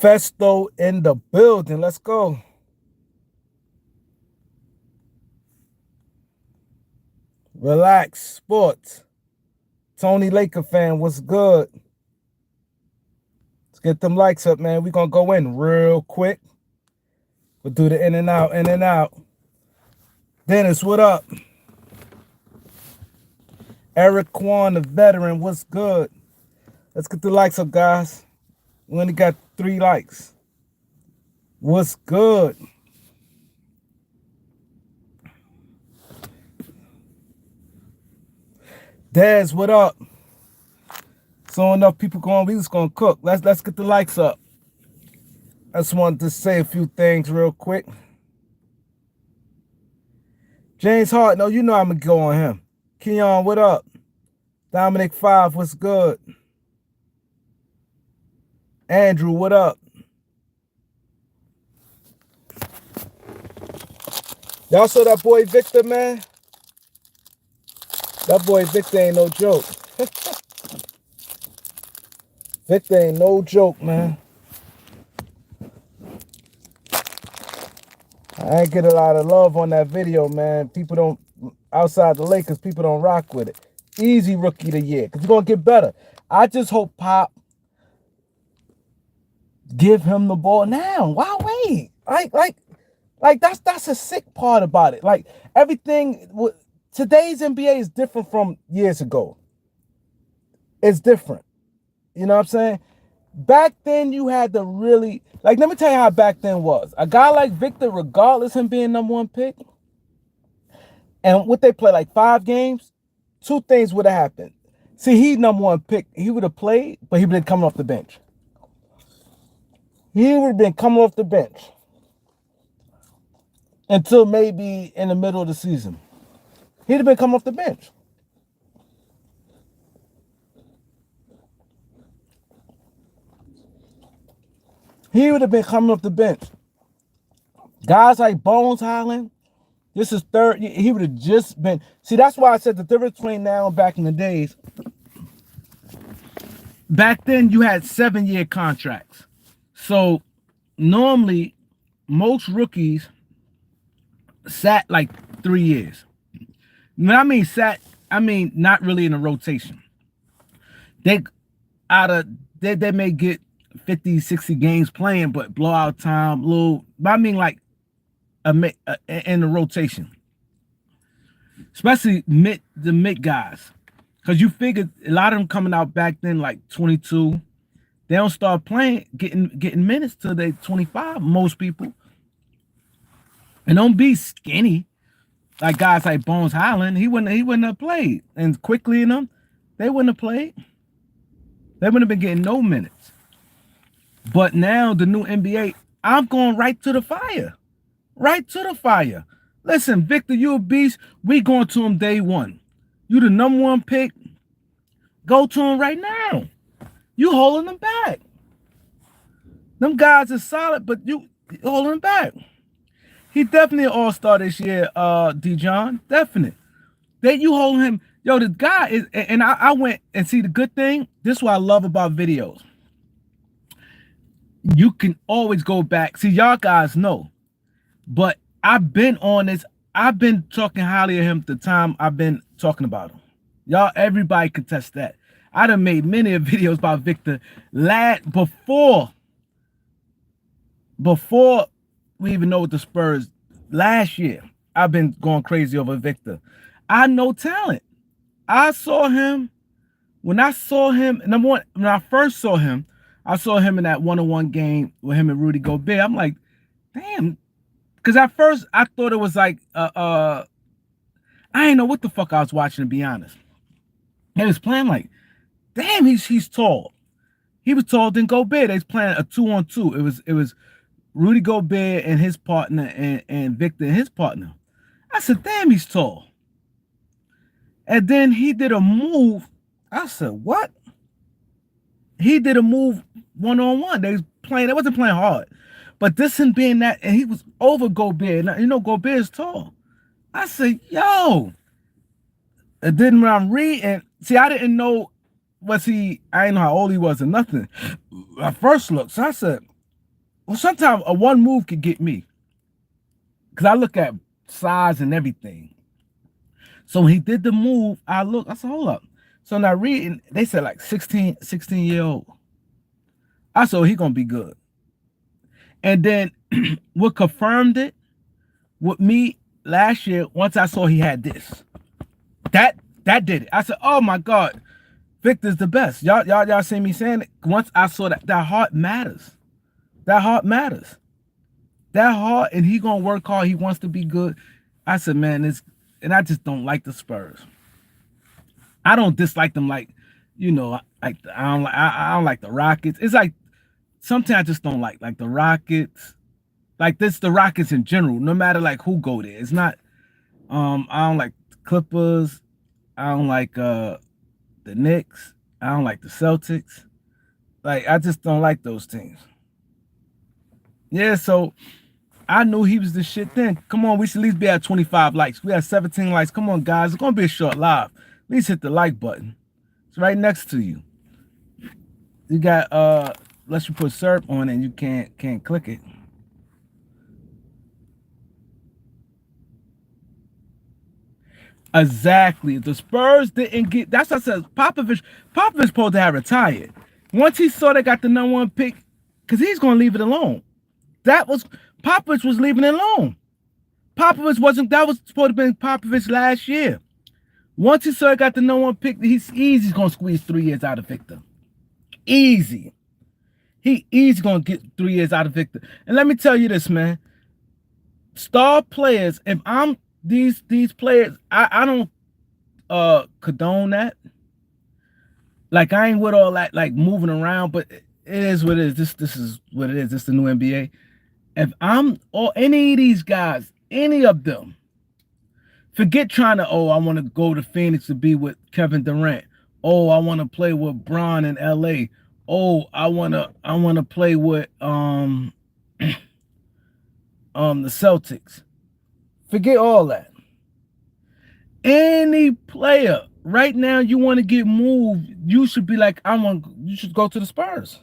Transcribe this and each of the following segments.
Festo in the building. Let's go. Relax. Sports. Tony Laker fan, what's good? Let's get them likes up, man. We're going to go in real quick. We'll do the in and out, in and out. Dennis, what up? Eric Kwan, the veteran, what's good? Let's get the likes up, guys. We only got 3 likes. What's good? Daz, what up? So enough people going, we just gonna cook. Let's get the likes up. I just wanted to say a few things real quick. James Hart, no, you know I'm gonna go on him. Keon, what up? Dominic 5, what's good? Andrew, what up? Y'all saw that boy Victor, man? That boy Victor ain't no joke. Victor ain't no joke, man. I ain't get a lot of love on that video, man. People don't, outside the Lakers, people don't rock with it. Easy rookie of the year, because he's going to get better. I just hope Pop give him the ball now. Why wait? Like that's a sick part about it. Like, everything, today's NBA is different from years ago. It's different. You know what I'm saying? Back then, you had to really, like, let me tell you how back then was. A guy like Victor, regardless him being #1 pick, and what they play, like 5 games, 2 things would have happened. See, he #1 pick, he would have played, but he would have been coming off the bench. He would have been coming off the bench until maybe in the middle of the season. He'd have been coming off the bench. He would have been coming off the bench. Guys like Bones Highland, this is 3rd. He would have just been. See, that's why I said the difference between now and back in the days. Back then, you had 7-year contracts. So normally, most rookies sat like 3 years. When I mean sat, I mean not really in a rotation. They may get 50, 60 games playing, but blowout time, little. I mean, like in the rotation, especially the mid guys, because you figured a lot of them coming out back then, like 22, they don't start playing, getting minutes till they 25. Most people, and don't be skinny like guys like Bones Highland. He wouldn't have played, and quickly in them, they wouldn't have played. They wouldn't have been getting no minutes. But now the new NBA, I'm going right to the fire. Right to the fire. Listen, Victor, you a beast. We going to him day 1. You the #1 pick. Go to him right now. You holding them back. Them guys are solid, but you holding them back. He definitely an all-star this year, D-John. Definite. You holding him. Yo, the guy is, and I went and see the good thing. This is what I love about videos. You can always go back. See, y'all guys know. But I've been on this. I've been talking highly of him the time I've been talking about him. Y'all, everybody can test that. I done made many videos about Victor before we even know what the Spurs last year. I've been going crazy over Victor. I know talent. I saw him when I saw him. Number one, when I first saw him, I saw him in that 1-on-1 game with him and Rudy Gobert. I'm like, damn. Because at first I thought it was like I didn't know what the fuck I was watching, to be honest. He was playing like, damn, he's tall. He was taller than Gobert. They was playing a 2-on-2. It was Rudy Gobert and his partner and Victor and his partner. I said, damn, he's tall. And then he did a move. I said, what? He did a move one-on-one. They was playing, they wasn't playing hard. But this and being that, and he was over Gobert. Now, you know, Gobert is tall. I said, yo. And then when I'm reading, see, I didn't know, I didn't know how old he was or nothing. My first look. So I said, well, sometimes a one move could get me. Because I look at size and everything. So when he did the move, I said, hold up. So now reading, they said like 16-year-old. I said, he gonna be good. And then what confirmed it with me last year, once I saw he had this. That did it. I said, oh my God, Victor's the best. Y'all see me saying it. Once I saw that heart matters. That heart matters. That heart, and he gonna work hard. He wants to be good. I said, man, and I just don't like the Spurs. I don't dislike them like, you know, like I don't like the Rockets. It's like sometimes I just don't like the Rockets. Like this, the Rockets in general, no matter like who go there. It's not I don't like the Clippers. I don't like the Knicks. I don't like the Celtics. Like I just don't like those teams. Yeah, so I knew he was the shit then. Come on, we should at least be at 25 likes. We had 17 likes. Come on, guys. It's gonna be a short live. At least hit the like button. It's right next to you. You got unless you put syrup on it, you can't click it. Exactly. The Spurs didn't get. That's what I said. Popovich supposed to have retired. Once he saw they got the #1 pick, because he's gonna leave it alone. Popovich was leaving it alone. Popovich wasn't. That was supposed to be Popovich last year. Once he saw he got the #1 pick, he's easy gonna squeeze 3 years out of Victor. Easy. He easy gonna get 3 years out of Victor. And let me tell you this, man. Star players, if I'm these players, I don't condone that. Like I ain't with all that like moving around, but it is what it is. This is what it is. This is the new NBA. If I'm or any of these guys, any of them, forget trying to, I want to go to Phoenix to be with Kevin Durant. I want to play with Bron in LA. I want to play with the Celtics. Forget all that. Any player right now you want to get moved, you should be like, you should go to the Spurs.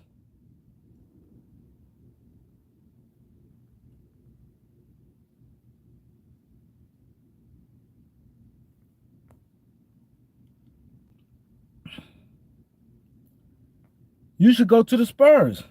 You should go to the Spurs.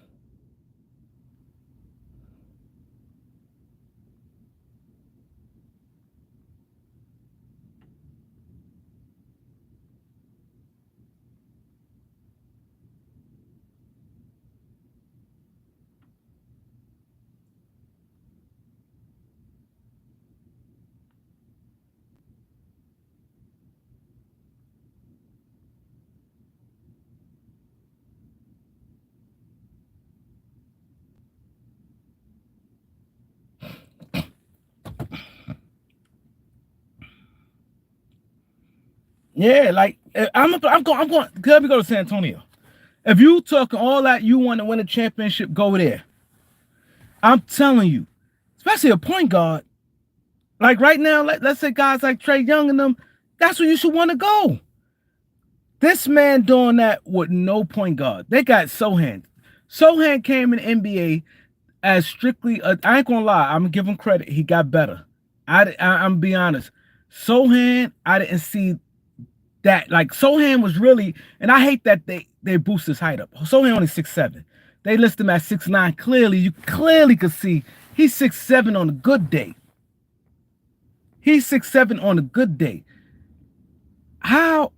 Yeah, like I'm going. Let me go to San Antonio. If you talking all that, you want to win a championship, go there. I'm telling you, especially a point guard. Like right now, let's say guys like Trae Young and them, that's where you should want to go. This man doing that with no point guard. They got Sohan. Sohan came in the NBA as strictly, I ain't gonna lie, I'm gonna give him credit. He got better. I'm gonna be honest. Sohan, I didn't see that. Like Sohan was really, and I hate that they boost his height up. Sohan only 6'7". They list him at 6'9". Clearly, you clearly could see he's 6'7" on a good day. He's 6'7" on a good day. How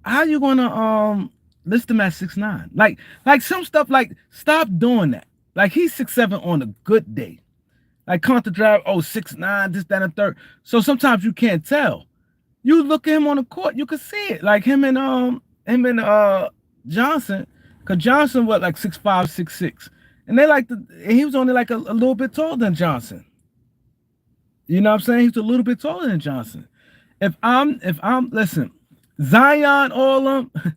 you gonna list him at 6'9"? Like some stuff, like stop doing that. Like he's 6'7" on a good day. Like counter drive, 6'9", this, that, and third. So sometimes you can't tell. You look at him on the court, you can see it. Like him and Johnson, because Johnson was like 6'5", 6'6". And he was only like a little bit taller than Johnson. You know what I'm saying? He's a little bit taller than Johnson. If I'm listen, Zion, all of them.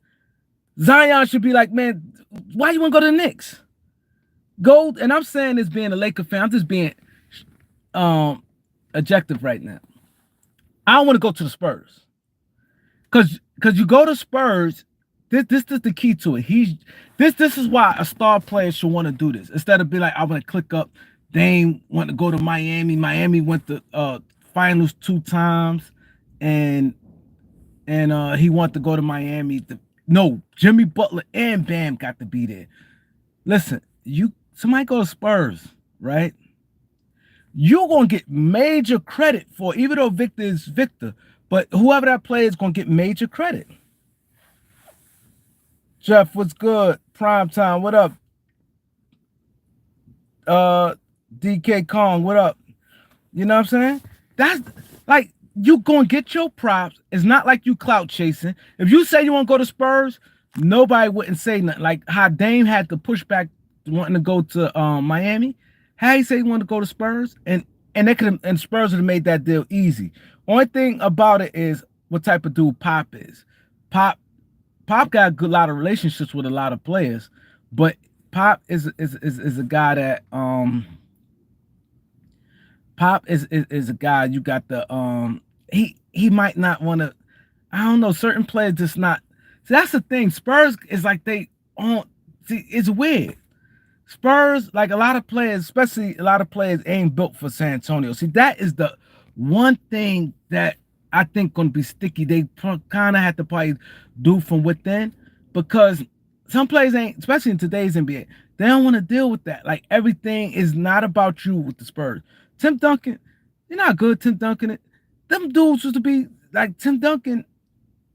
Zion should be like, man, why you want to go to the Knicks? Go, and I'm saying this being a Laker fan, I'm just being objective right now. I don't want to go to the Spurs. Cause you go to Spurs, this is the key to it. This is why a star player should want to do this. Instead of be like, I want to click up. Dame want to go to Miami. Miami went to finals 2 times, and he wanted to go to Miami. No, Jimmy Butler and Bam got to be there. Listen, somebody go to Spurs, right? You're gonna get major credit for, even though Victor is Victor, but whoever that player is gonna get major credit. Jeff, what's good? Prime time, what up? DK Kong, what up? You know what I'm saying? That's like, you gonna get your props. It's not like you clout chasing. If you say you want to go to Spurs, nobody wouldn't say nothing. Like how Dame had to push back wanting to go to Miami. How he said he wanted to go to Spurs, and they could have, and Spurs would have made that deal easy. Only thing about it is what type of dude Pop is. Pop got a good lot of relationships with a lot of players, but Pop is a guy that Pop is a guy, you got the he might not want to, I don't know, certain players just not. See, that's the thing. Spurs is like it's weird. Spurs, like a lot of players, especially a lot of players, ain't built for San Antonio. See, that is the one thing that I think gonna be sticky. They kind of have to probably do from within, because some players ain't, especially in today's NBA, they don't want to deal with that. Like, everything is not about you with the Spurs. Tim Duncan, you're not good, Tim Duncan. Them dudes used to be like, Tim Duncan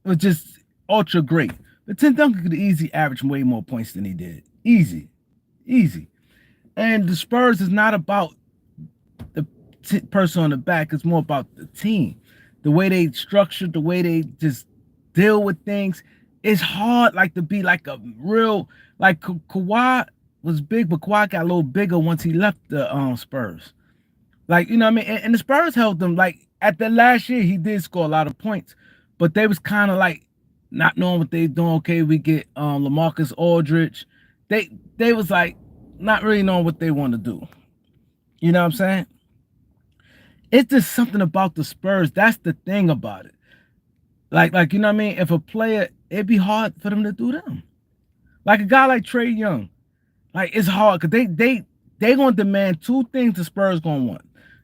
was just ultra great, but Tim Duncan could easily average way more points than he did. Easy. And the Spurs is not about the person on the back. It's more about the team, the way they structure, the way they just deal with things. It's hard, like, to be like a real, like, Kawhi was big, but Kawhi got a little bigger once he left the Spurs. Like, you know what I mean? And the Spurs held them. Like, at the last year, he did score a lot of points, but they was kind of like not knowing what they doing. Okay, we get LaMarcus Aldridge. They was like not really knowing what they want to do. You know what I'm saying? It's just something about the Spurs. That's the thing about it. Like you know what I mean? If a player, it'd be hard for them to do them. Like a guy like Trae Young, like, it's hard because they gonna demand 2 things the Spurs gonna want.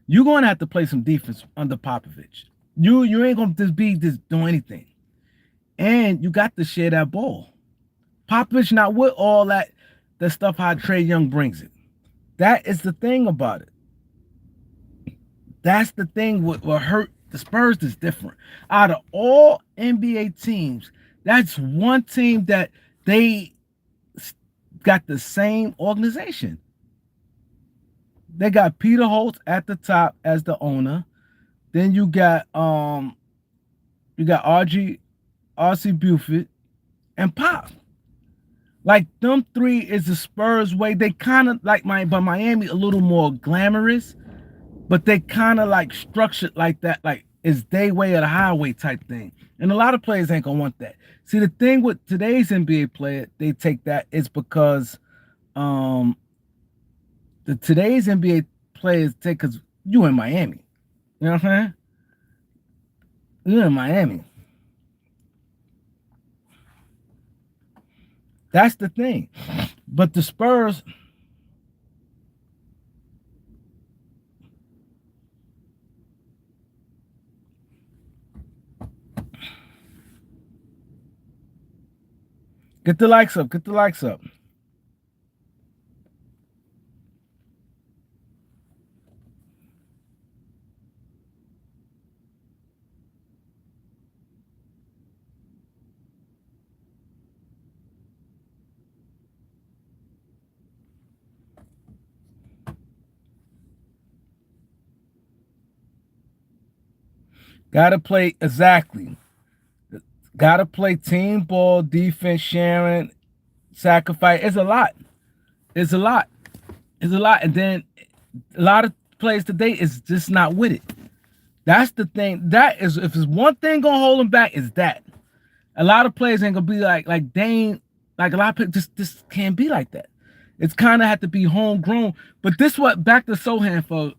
You're gonna have to play some defense under Popovich. You ain't gonna just doing anything, and you got to share that ball. Popovich not with all that stuff how Trae Young brings it. That is the thing about it. That's the thing what hurt the Spurs is different. Out of all NBA teams, that's one team that they got the same organization. They got Peter Holtz at the top as the owner. Then you got RC Buford and Pop. Like, them 3 is the Spurs way. They kind of like Miami a little more glamorous, but they kind of like structured like that, like it's their way or the highway type thing. And a lot of players ain't gonna want that. See, the thing with today's NBA player, they take that is because today's NBA players take, because you in Miami. You know what I'm saying? You're in Miami. That's the thing. But the Spurs, get the likes up. Get the likes up. Gotta play, exactly. Gotta play team ball, defense, sharing, sacrifice. It's a lot. It's a lot. It's a lot. And then a lot of players today is just not with it. That's the thing. That is, if there's one thing gonna hold them back, is that. A lot of players ain't gonna be like Dane. Like a lot of people just can't be like that. It's kind of have to be homegrown. But this what back to Sohan for.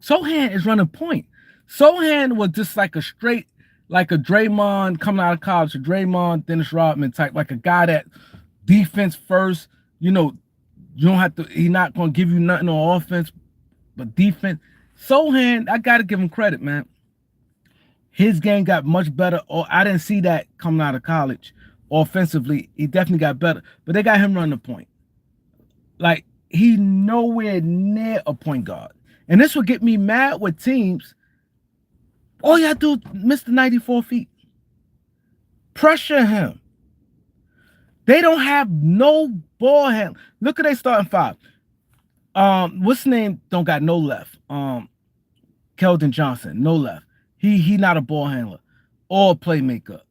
Sohan is running point. Sohan was just like a straight, like a Draymond coming out of college, a Draymond, Dennis Rodman type, like a guy that defense first. You know, you don't have to. He's not gonna give you nothing on offense, but defense. Sohan, I gotta give him credit, man. His game got much better. Or I didn't see that coming out of college. Offensively, he definitely got better. But they got him running the point. Like he nowhere near a point guard. And this would get me mad with teams. All you have to do is miss the 94 feet. Pressure him. They don't have no ball handle. Look at they starting five. What's his name? Don't got no left. Keldon Johnson, no left. He not a ball handler or a playmaker.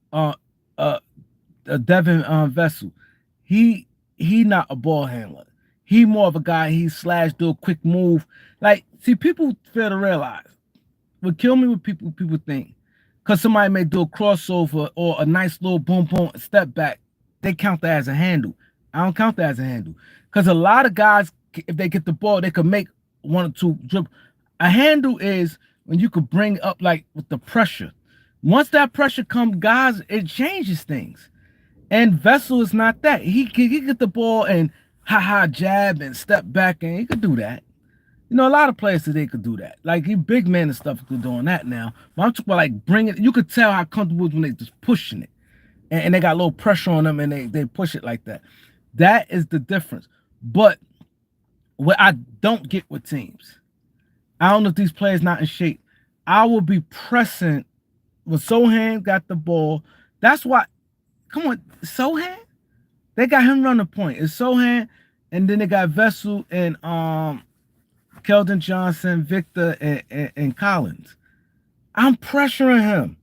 Devin Vessel, he not a ball handler. He more of a guy. He slash do a quick move. Like, see, people fail to realize. What kill me with people think, because somebody may do a crossover or a nice little boom boom step back, they count that as a handle. I don't count that as a handle, because a lot of guys, if they get the ball, they could make one or two dribble. A handle is when you could bring up like with the pressure. Once that pressure comes, guys, it changes things. And Vessel is not that. He get the ball and jab and step back, and he could do that. You know, a lot of players today could do that. Like, you big men and stuff are doing that now. But I'm talking about, like, bringing it. You could tell how comfortable it is when they just pushing it. And they got a little pressure on them, and they push it like that. That is the difference. But what I don't get with teams, I don't know if these players not in shape. I will be pressing when Sohan got the ball. That's why, come on, Sohan? They got him running the point. It's Sohan, and then they got Vessel and Keldon Johnson, Victor, and Collins. I'm pressuring him.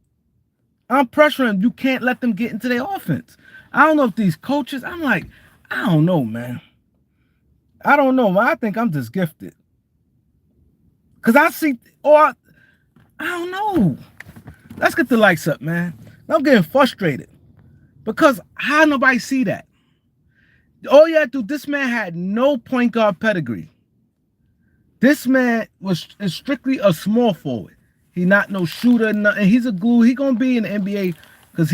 You can't let them get into their offense. I don't know if these coaches, I'm like, I don't know, man. I don't know. I think I'm just gifted. Because I see, or I don't know. Let's get the lights up, man. I'm getting frustrated. Because how nobody see that? All you had to do, this man had no point guard pedigree. This man is strictly a small forward. He not no shooter, nothing. He's a glue. He gonna be in the NBA because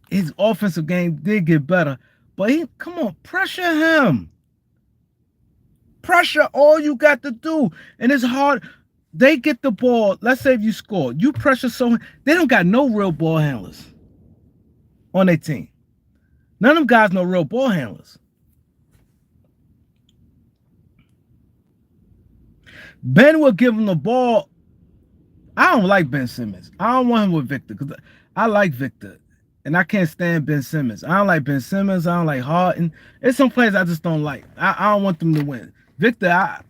his offensive game did get better. But come on, pressure him. Pressure all you got to do. And it's hard. They get the ball. Let's say if you score. You pressure so they don't got no real ball handlers on their team. None of them guys no real ball handlers. Ben will give him the ball. I don't like Ben Simmons. I don't want him with Victor because I like Victor. And I can't stand Ben Simmons. I don't like Ben Simmons. I don't like Harden. There's some players I just don't like. I don't want them to win. Victor, I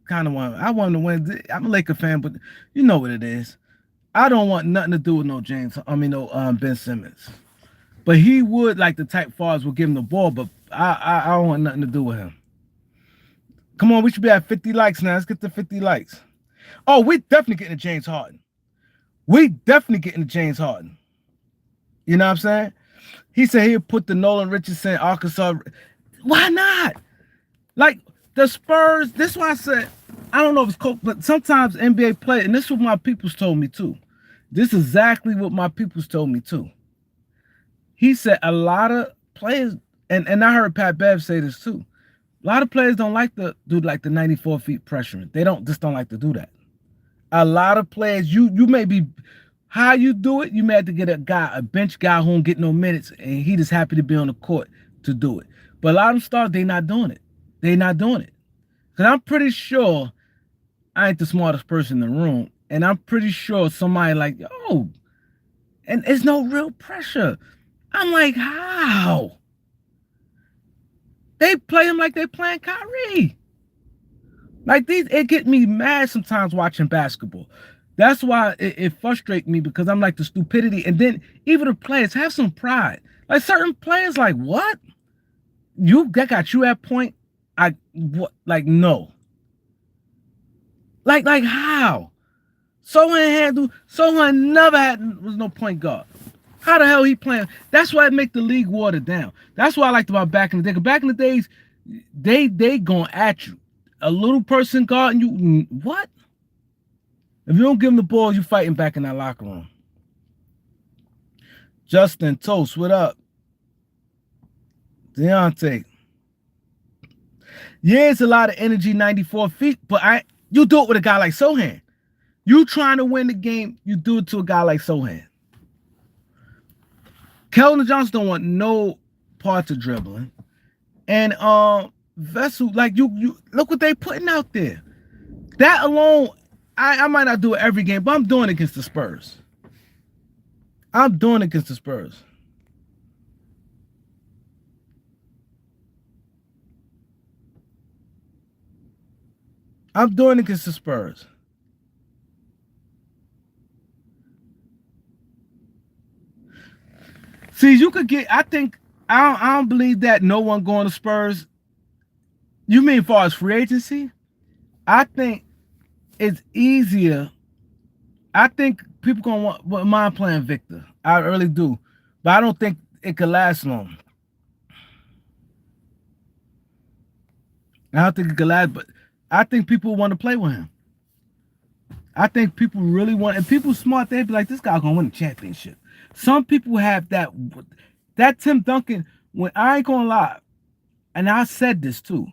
kind of want him to win. I'm a Laker fan, but you know what it is. I don't want nothing to do with no Ben Simmons. But he would, like the type fathers will give him the ball, but I don't want nothing to do with him. Come on, we should be at 50 likes now. Let's get to 50 likes. Oh, we definitely getting to James Harden. We definitely getting to James Harden. You know what I'm saying? He said he'll put the Nolan Richardson, Arkansas. Why not? Like the Spurs, this is why I said, I don't know if it's cool, but sometimes NBA play, and this is what my peoples told me too. This is exactly what my peoples told me too. He said a lot of players, and I heard Pat Bev say this too. A lot of players don't like to do like the 94 feet pressuring. They don't like to do that. A lot of players, you may be, how you do it, you may have to get a bench guy who don't get no minutes, and he just happy to be on the court to do it. But a lot of them stars, they not doing it. They not doing it. Because I'm pretty sure I ain't the smartest person in the room, and I'm pretty sure somebody like, yo, and there's no real pressure. I'm like, how? They play him like they playing Kyrie. Like it get me mad sometimes watching basketball. That's why it frustrates me, because I'm like the stupidity. And then even the players have some pride. Like certain players, like, what? That got you at point? What? Like, no. Like how? Sohan never was no point guard. How the hell he playing? That's why it make the league watered down. That's what I liked about back in the day. 'Cause back in the days, they going at you. A little person guarding you. What? If you don't give them the ball, you fighting back in that locker room. Justin Toast, what up? Deontay. Yeah, it's a lot of energy, 94 feet, but you do it with a guy like Sohan. You trying to win the game, you do it to a guy like Sohan. Keldon Johnson don't want no parts of dribbling. And Vessel, like you look what they putting out there. That alone, I might not do it every game, but I'm doing it against the Spurs. I'm doing it against the Spurs. I'm doing it against the Spurs. See, you could get. I don't believe that no one going to Spurs. You mean as far as free agency? I think it's easier. I think people gonna mind playing Victor. I really do, but I don't think it could last long. I don't think it could last, but I think people want to play with him. I think people really want, and people smart, they'd be like, this guy gonna win a championship. Some people have that Tim Duncan, when I ain't gonna lie, and I said this too,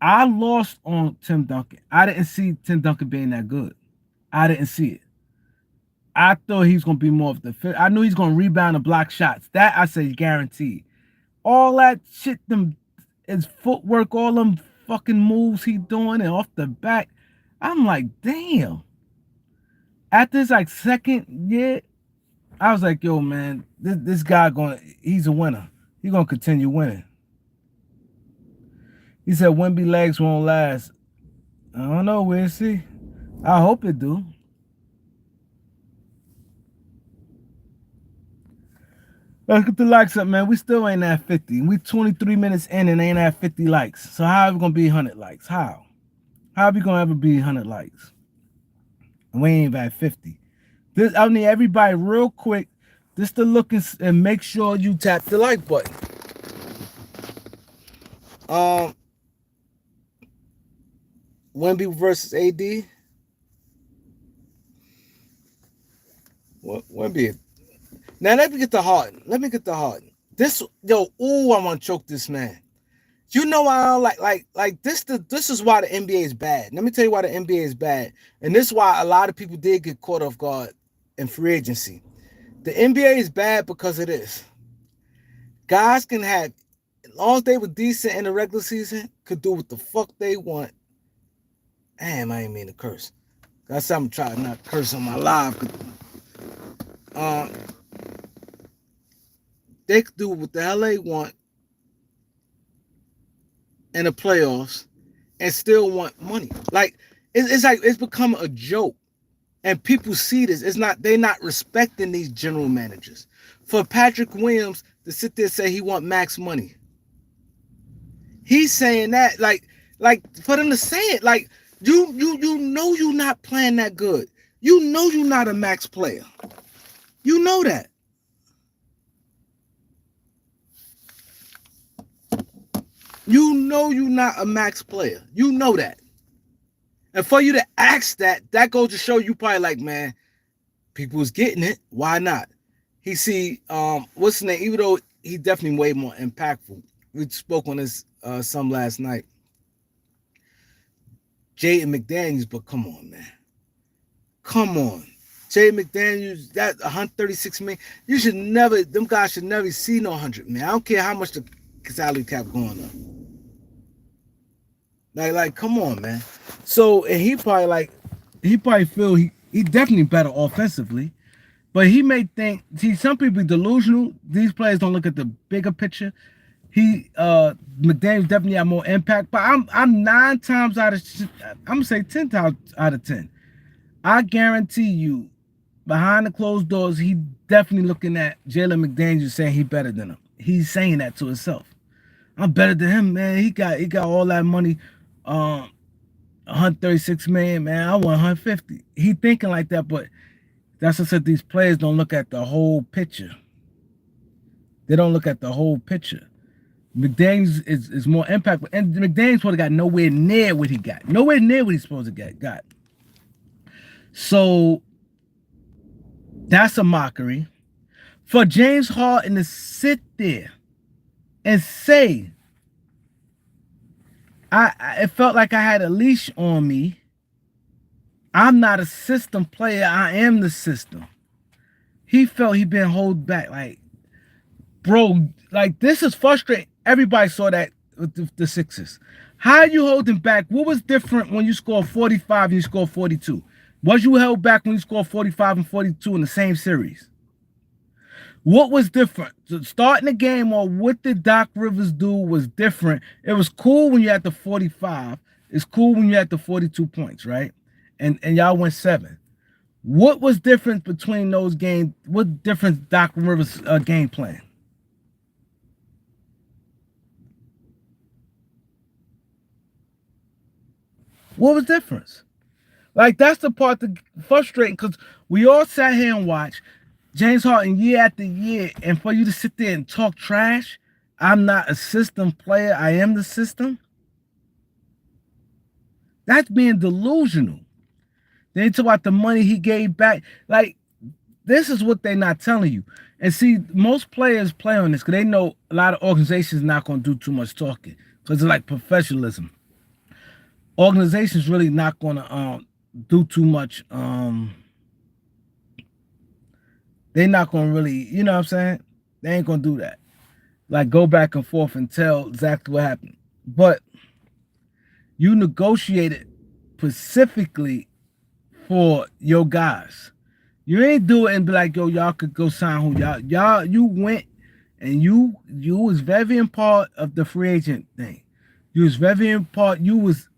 I lost on Tim Duncan. I didn't see Tim Duncan being that good. I didn't see it. I thought he was gonna be more of the fit. I knew he's gonna rebound and block shots. That I say guaranteed. All that shit, his footwork, all them fucking moves he doing and off the back. I'm like, damn. After his like second year, I was like, yo, man, this guy he's a winner. He's gonna continue winning. He said Wemby legs won't last. I don't know, we'll see. I hope it do. Let's get the likes up, man. We still ain't at 50. We 23 minutes in and ain't at 50 likes. So how are we gonna be 100 likes? How? How are we gonna ever be 100 likes? And we ain't at 50. I need everybody real quick just to look and make sure you tap the like button. Wemby versus AD. Wemby. Now let me get the Harden. This, I want to choke this man. You know I don't like this. This is why the NBA is bad. Let me tell you why the NBA is bad, and this is why a lot of people did get caught off guard in free agency. The NBA is bad because of this. Guys can have, as long as they were decent in the regular season, could do what the fuck they want. Damn, I ain't mean to curse. That's I'm trying to not curse on my live. They could do what the hell they want in the playoffs and still want money. Like it's become a joke, and people see this. They're not respecting these general managers. For Patrick Williams to sit there and say he want max money, he's saying that like for them to say it, like you know you're not playing that good. You know you're not a max player. You know that. You know you're not a max player. You know that. And for you to ask that goes to show you probably like, man, people's getting it. Why not? He see, what's his name? Even though he's definitely way more impactful. We spoke on this some last night. Jaden McDaniels, but come on, man. Come on. Jaden McDaniels, that 136 million. Them guys should never see no 100 million. I don't care how much the salary cap going up. Like, come on, man. So, and he probably feel he definitely better offensively, but he may think, see, some people are delusional. These players don't look at the bigger picture. McDaniels definitely have more impact, but I'm 9 times out of, I'm gonna say 10 times out of 10. I guarantee you, behind the closed doors, he definitely looking at Jalen McDaniels saying he better than him. He's saying that to himself. I'm better than him, man. He got all that money. 136 million, man. I want 150. He thinking like that, but that's what I said. These players don't look at the whole picture. They don't look at the whole picture. McDaniels is more impact, and McDaniels would have got nowhere near what he got. Nowhere near what he's supposed to get got. So that's a mockery. For James Harden to sit there and say, it felt like I had a leash on me. I'm not a system player. I am the system. He felt he been held back. Like, bro, like this is frustrating. Everybody saw that with the Sixers. How are you holding back? What was different when you scored 45 and you scored 42? Was you held back when you scored 45 and 42 in the same series? What was different? Starting the game or what did Doc Rivers do was different. It was cool when you had the 45. It's cool when you had the 42 points, right? And y'all went 7. What was different between those games? What difference Doc Rivers game plan? What was difference? Like that's the part that frustrating because we all sat here and watched James Harden year after year, and for you to sit there and talk trash, I'm not a system player. I am the system. That's being delusional. They talk about the money he gave back. Like this is what they're not telling you. And see, most players play on this because they know a lot of organizations not going to do too much talking because it's like professionalism. Organizations really not going to do too much. They're not going to really, you know what I'm saying? They ain't going to do that. Like go back and forth and tell exactly what happened. But you negotiated specifically for your guys. You ain't do it and be like, yo, y'all could go sign who y'all you went and you was very in part of the free agent thing. You was very in part, you was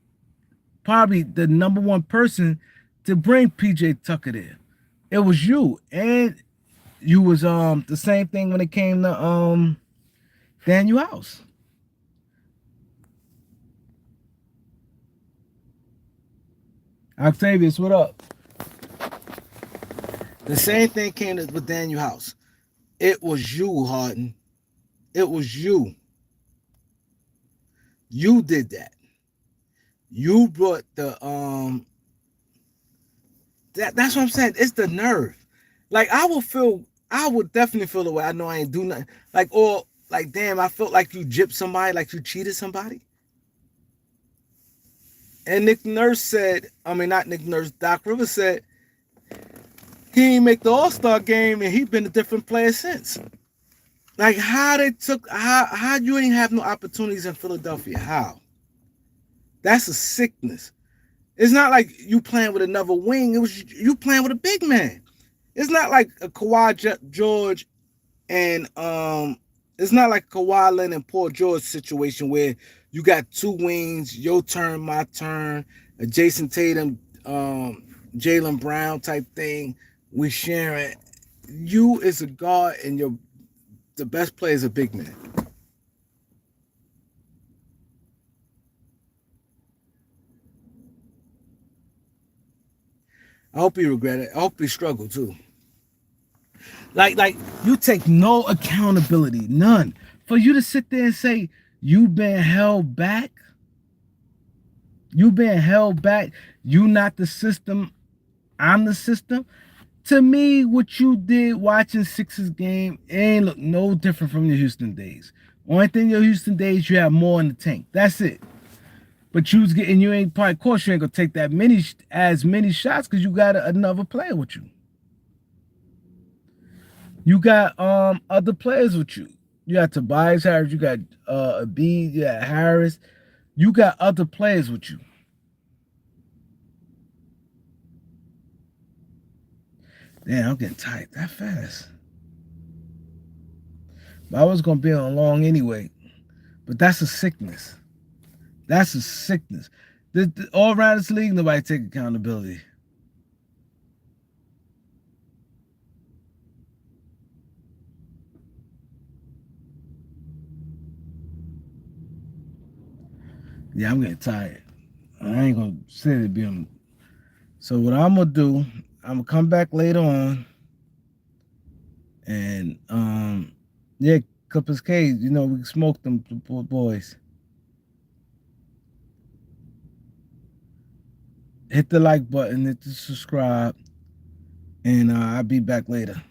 probably the number one person to bring PJ Tucker there. It was you. And you was the same thing when it came to Daniel House. Octavius, what up? The same thing came with Daniel House. It was you, Harden. It was you. You did that. You brought the that's what I'm saying. It's the nerve. Like I would definitely feel the way. I know I ain't do nothing. Like or like damn, I felt like you gypped somebody, like you cheated somebody. And Nick Nurse said, I mean not Nick Nurse, Doc Rivers said he ain't make the All-Star game and he been a different player since. Like how they took how you ain't have no opportunities in Philadelphia. How? That's a sickness. It's not like you playing with another wing. It was you playing with a big man. It's not like a Kawhi George and it's not like Kawhi Leonard and Paul George situation where you got two wings, your turn, my turn, a Jason Tatum, Jaylen Brown type thing. We sharing. You is a guard and the best player is a big man. I hope he regret it. I hope he struggle too. Like you take no accountability, none. For you to sit there and say you've been held back, you've been held back, you not the system, I'm the system. To me, what you did watching Sixers game ain't look no different from your Houston days. Only thing your Houston days, you have more in the tank. That's it. But you was getting, you ain't probably, of course, you ain't gonna take that many shots because you got another player with you. You got other players with you. You got Tobias Harris, you got Embiid, you got Harris. You got other players with you. Damn, I'm getting tight that fast. But I was gonna be on long anyway. But that's a sickness. That's a sickness. All around this league, nobody take accountability. Yeah, I'm getting tired. I ain't gonna say it be on. So what I'm gonna do, I'm gonna come back later on, and yeah, Clippers K. You know, we can smoke them boys. Hit the like button, hit the subscribe, and I'll be back later.